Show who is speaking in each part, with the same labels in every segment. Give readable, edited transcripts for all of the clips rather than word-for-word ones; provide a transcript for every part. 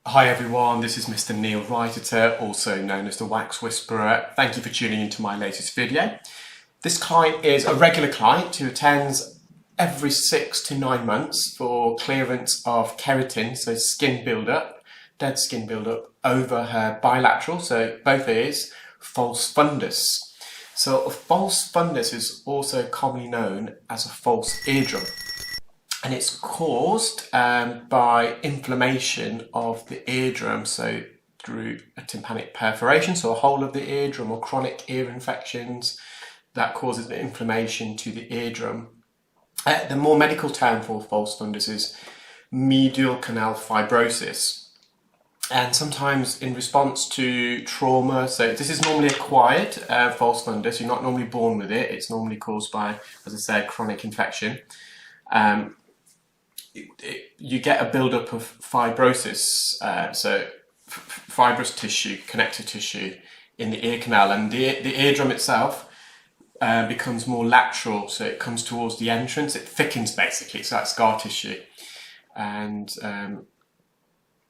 Speaker 1: Hi everyone, this is Mr Neel Raithatha, also known as the Wax Whisperer. Thank you for tuning into my latest video. This client is a regular client who attends every 6 to 9 months for clearance of keratin, so skin build-up, dead skin build-up over her bilateral, so both ears, false fundus. So a false fundus is also commonly known as a false eardrum. And it's caused by inflammation of the eardrum, so through a tympanic perforation, so a hole of the eardrum, or chronic ear infections that causes inflammation to the eardrum. The more medical term for false fundus is medial canal fibrosis. And sometimes in response to trauma, so this is normally acquired false fundus, you're not normally born with it, it's normally caused by, as I said, chronic infection. You get a build-up of fibrosis, so fibrous tissue, connective tissue in the ear canal, and the eardrum itself becomes more lateral, so it comes towards the entrance, it thickens basically, so that's scar tissue. And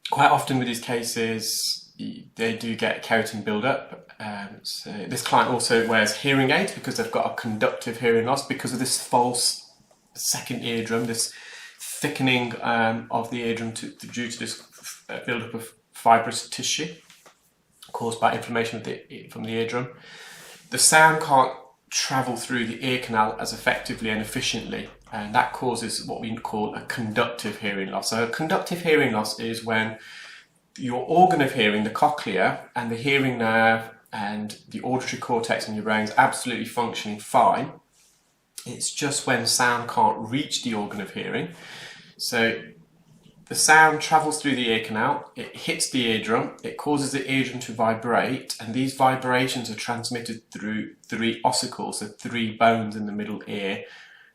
Speaker 1: quite often with these cases, they do get keratin build-up. So this client also wears hearing aids because they've got a conductive hearing loss because of this false second eardrum, this thickening of the eardrum due to this build-up of fibrous tissue caused by inflammation from the eardrum. The sound can't travel through the ear canal as effectively and efficiently, and that causes what we call a conductive hearing loss. So a conductive hearing loss is when your organ of hearing, the cochlea and the hearing nerve and the auditory cortex in your brain is absolutely functioning fine. It's just when sound can't reach the organ of hearing. So the sound travels through the ear canal, it hits the eardrum, it causes the eardrum to vibrate, and these vibrations are transmitted through 3 ossicles, so 3 bones in the middle ear,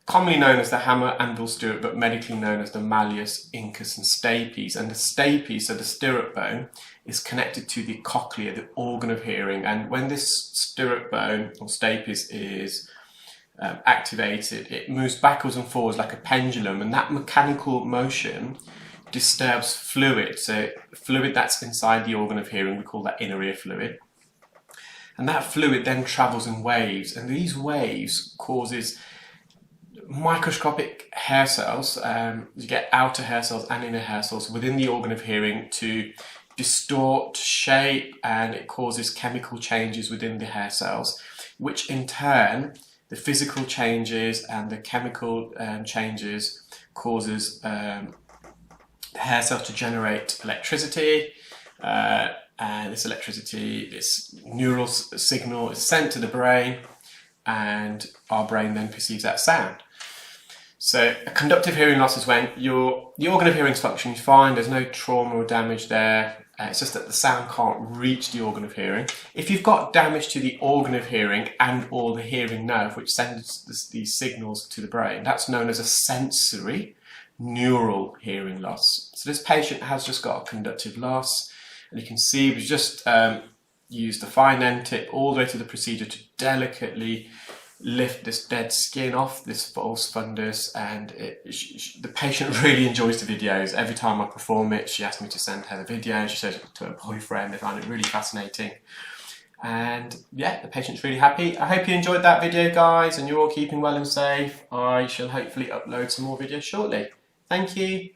Speaker 1: commonly known as the hammer, anvil, stirrup, but medically known as the malleus, incus and stapes. And the stapes, so the stirrup bone, is connected to the cochlea, the organ of hearing, and when this stirrup bone or stapes is activated, it moves backwards and forwards like a pendulum, and that mechanical motion disturbs fluid. So fluid that's inside the organ of hearing, we call that inner ear fluid, and that fluid then travels in waves, and these waves causes microscopic hair cells, you get outer hair cells and inner hair cells within the organ of hearing to distort shape, and it causes chemical changes within the hair cells, which in turn the physical changes and the chemical changes causes the hair cells to generate electricity, and this electricity, this neural signal is sent to the brain, and our brain then perceives that sound. So a conductive hearing loss is when the organ of hearing is functioning fine, there's no trauma or damage there, it's just that the sound can't reach the organ of hearing. If you've got damage to the organ of hearing and or the hearing nerve, which sends these signals to the brain, that's known as a sensory neural hearing loss. So this patient has just got a conductive loss, and you can see we've just used the fine end tip all the way to the procedure to delicately lift this dead skin off this false fundus, and the patient really enjoys the videos. Every time I perform it, she asks me to send her the video, she shows it to her boyfriend, they find it really fascinating, and yeah, the patient's really happy. I hope you enjoyed that video, guys, and you're all keeping well and safe. I shall hopefully upload some more videos shortly. Thank you.